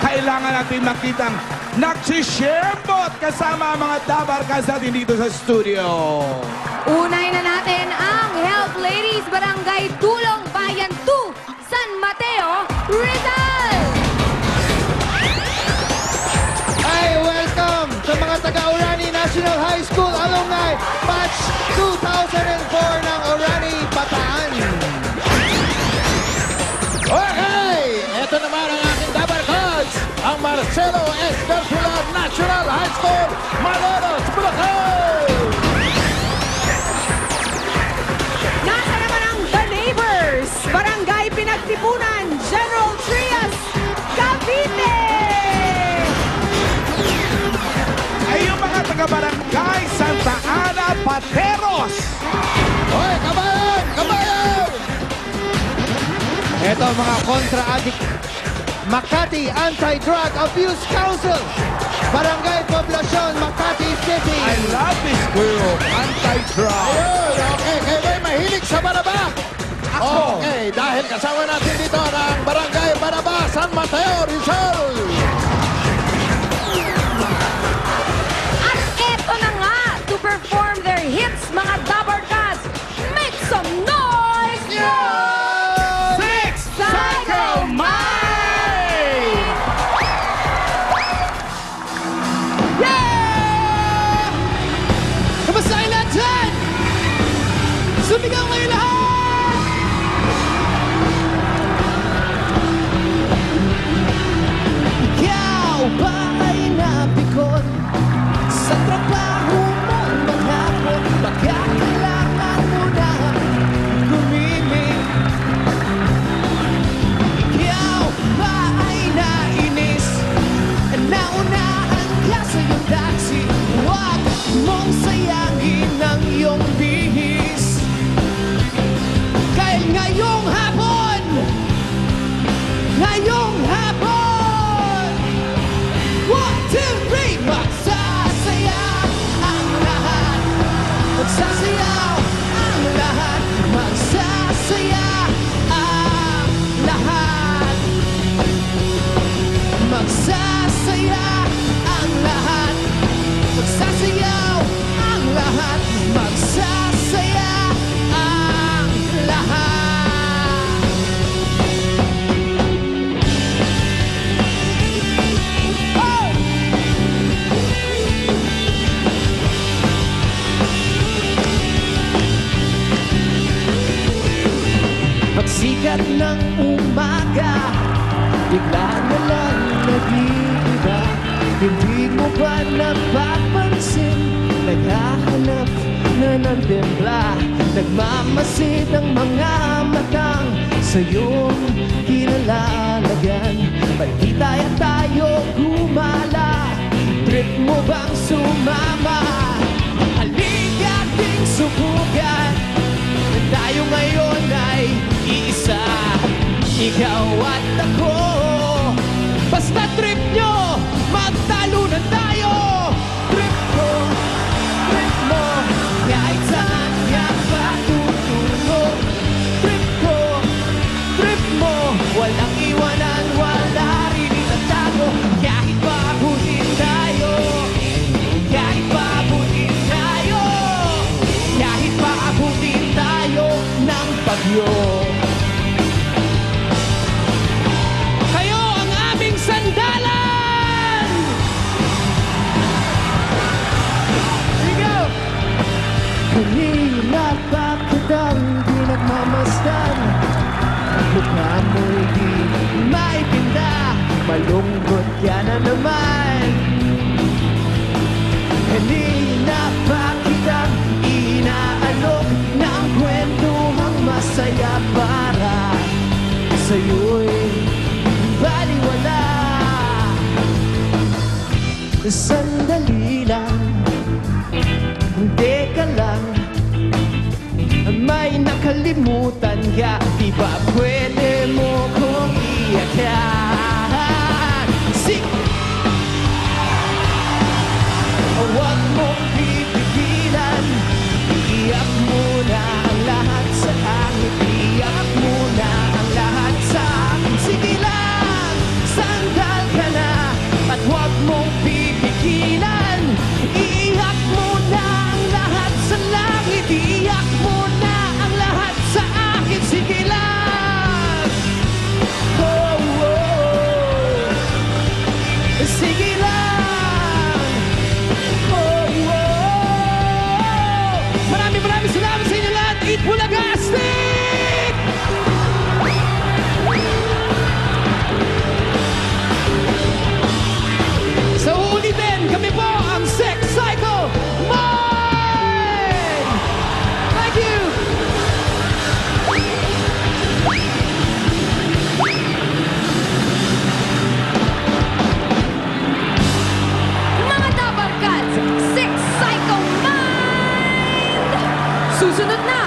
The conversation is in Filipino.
kailangan natin makitang nagsishembot kasama ang mga dabarkas natin dito sa studio. Unahin na natin ang Help Ladies Barangay Tulong Bayan 2, San Mateo, Rizal! Hi, welcome sa mga taga-Orani National High School Alumni Batch 2004 ng Orani, Bataan. Okay, ito naman ang aking dabarkads, ang Marcelo S. Garcilaso National High School, Malolos, Bulacan! Nasa naman ang The Neighbors, Barangay Pinagtipunan, General Trias, Cavite! Ay yung mga taga-barangay Santa Ana, Pateros. Hoy, kabayan! Kabayan! Ito mga kontra-addict Makati Anti-Drug Abuse Council, Barangay Poblacion, Makati City. I love this group, anti-drug. Ayun, okay, kayo ba'y mahilig sa Baraba? Ako. Okay, dahil kasama natin dito ng Barangay Baraba, San Mateo, Rizal! At eto na nga, to perform their hits, mga Dabarkads, make some noise! Six Cycle Mind! Yeah! Kamusta kayo lahat dyan? Sumigaw kayo lahat! Ikaw ba ay napikon sa trabaho mo maghapon? Baka kailangan mo na gumimik. Ikaw ba ay nainis? Naunahan ka sa iyong taxi. Huwag mong sayangin ang iyong bihis. Kahit ngayong hapon, one, two, three, magsasaya ang lahat. Magsasayaw ang lahat. Magsasaya ang lahat. Magsasaya ang lahat. Magsasayaw ang lahat. Magsasaya ang lahat. Oh! Pagsikat ng umaga, bigla na lang nag-iiba. Hindi mo ba napapansin? Naghahanap na ng timpla. Nagmamasid ang mga matang sa'yong kinalalagan. Ba't di tayo gumala? Trip mo bang sumama? Halika ating subukan. Tayo ngayon ay iisa, ikaw at ako. Basta trip nyo, magtalunan tayo. Trip ko, trip mo, kahit saan niya patutulog. Trip ko, trip mo, walang iwanan, wala rin itatago. Kahit paabutin tayo, kahit paabutin tayo, kahit paabutin tayo ng bagyo. Kayo ang aming sandalan! Here we go! Kanina pa kitang di nagmamasdan. Mukha mo'y di maipinda. Malungkot ka na naman. Kanina pa kitang inaalok ng kwentuhang masaya para sa'yo'y baliwala. Sandali lang, teka lang, may nakalimutan ka. Di ba pwede mo kong iyakan? Huwag mong pipigilan. Iyak mo na ang lahat sa akin. Iyak mo na ang lahat sa akin. Sige lang, sandal ka lang. Susunod na